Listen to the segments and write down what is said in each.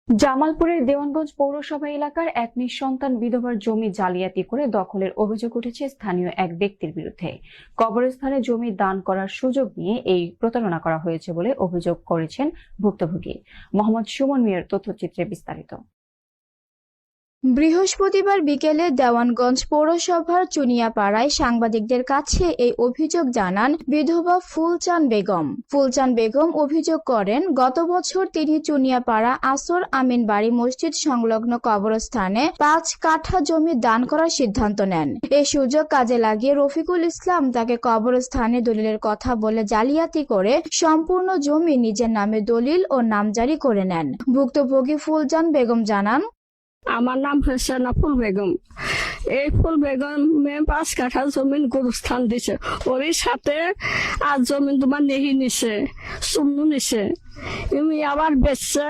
জামালপুরের দেওয়ানগঞ্জ পৌরসভা এলাকার এক নিঃসন্তান বিধবার জমি জালিয়াতি করে দখলের অভিযোগ উঠেছে স্থানীয় এক ব্যক্তির বিরুদ্ধে। কবরস্থানে জমি দান করার সুযোগ নিয়ে এই প্রতারণা করা হয়েছে বলে অভিযোগ করেছেন ভুক্তভোগী। মোহাম্মদ সুমন মিয়ার তথ্যচিত্রে বিস্তারিত। বৃহস্পতিবার বিকেলে দেওয়ানগঞ্জ পৌরসভার চুনিয়াপাড়ায় সাংবাদিকদের কাছে এই অভিযোগ জানান বিধবা ফুলচান বেগম। ফুলচান বেগম অভিযোগ করেন, গত বছর তিনি চুনিয়াপাড়া আসর আমিন বাড়ি মসজিদ সংলগ্ন কবরস্থানে 5 কাঠা জমি দান করার সিদ্ধান্ত নেন। এই সুযোগ কাজে লাগিয়ে রফিকুল ইসলাম তাকে কবরস্থানে দলিলের কথা বলে জালিয়াতি করে সম্পূর্ণ জমি নিজের নামে দলিল ও নামজারি করে নেন। ভুক্তভোগী ফুলচান বেগম জানান, আমার নাম হচ্ছে ফুল বেগম। এই ফুল বেগম 5 কাঠা জমিন গুরুস্থান দিছে, ওরই সাথে আর জমিন তোমার নেহি নিছে, সুন্নু নিছে। তুমি আবার বেচছে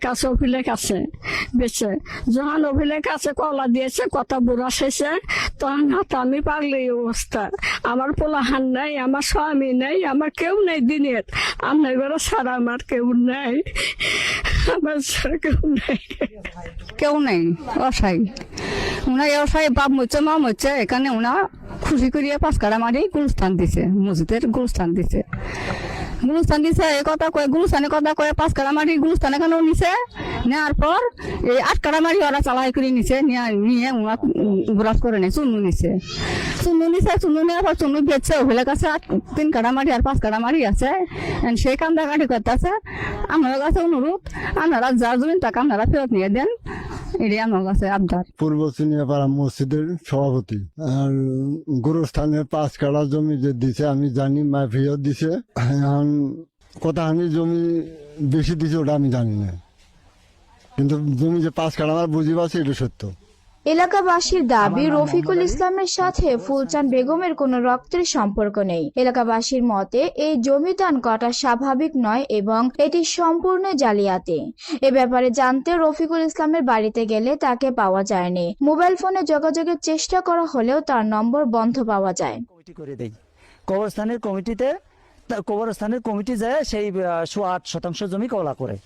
কাছে অভিলেখ আছে বেচে, যখন অভিলেখ আছে কলা দিয়েছে, কথা বুড়া শেষে, তখন আমি পারলে এই অবস্থা। আমার পোলাহান নাই, আমার স্বামী নাই, আমার কেউ নেই দিনের। আপনার ঘরে ছাড়া আমার কেউ নাই, আমার ছাড়া কেউ নেই। অসাই উনার অসাই বাপ মরছে, মা মরছে, এখানে উনা খুশি করিয়া 5 কাঠা মারি গুরুস্থান দিছে, মসজিদের গুরুস্থান দিছে। গুরুস্থান দিছে এই কথা কয়ে, গুরুস্থানে কথা কয়ে 5 কাঠা মারি গুরুস্থান এখানেও নিছে। নেওয়ার পর এই 8 কাঠা মারি ওরা চালাই করে নিছে, নিয়ে উনা গুরাস করে নেই, চুন্নু নিছে। চুন্নু নেওয়ার পর চুন্নু বেচছে, ওগুলোর কাছে 3 কাঠা মারি আর 5 কাঠা মারি আছে। সেই কান্দাকাটি করতেছে। আমার কাছে অনুরোধ, আপনারা যা জমিন টাকা আপনারা ফেরত নিয়ে দেন, এটাই আমার কাছে আবদার। পূর্ব চুনিয়াপাড়া মসজিদের সভাপতি। আর গুরুস্থানের 5 কাঠা জমি যে দিছে আমি জানি, মাফিয়া দিছে। এখন কতখানি জমি বেশি দিছে ওটা আমি জানি না, কিন্তু জমি যে 5 কাঠা আমার বুঝি পাচ্ছি এটা সত্য। এলাকাবাসীর দাবি, রফিকুল ইসলামের সাথে ফুলচান বেগমের কোনো রক্তের সম্পর্ক নেই। এলাকাবাসীর মতে এই জমি দান করা স্বাভাবিক নয় এবং এটি সম্পূর্ণ জালিয়াতি। এ ব্যাপারে জানতে রফিকুল ইসলামের বাড়িতে গেলে তাকে পাওয়া যায়নি। মোবাইল ফোনে যোগাযোগের চেষ্টা করা হলেও তার নম্বর বন্ধ পাওয়া যায়। কমিটি করে দেই, কবরস্থানের কমিটি যায়, সেই 8% জমি কবলা করে।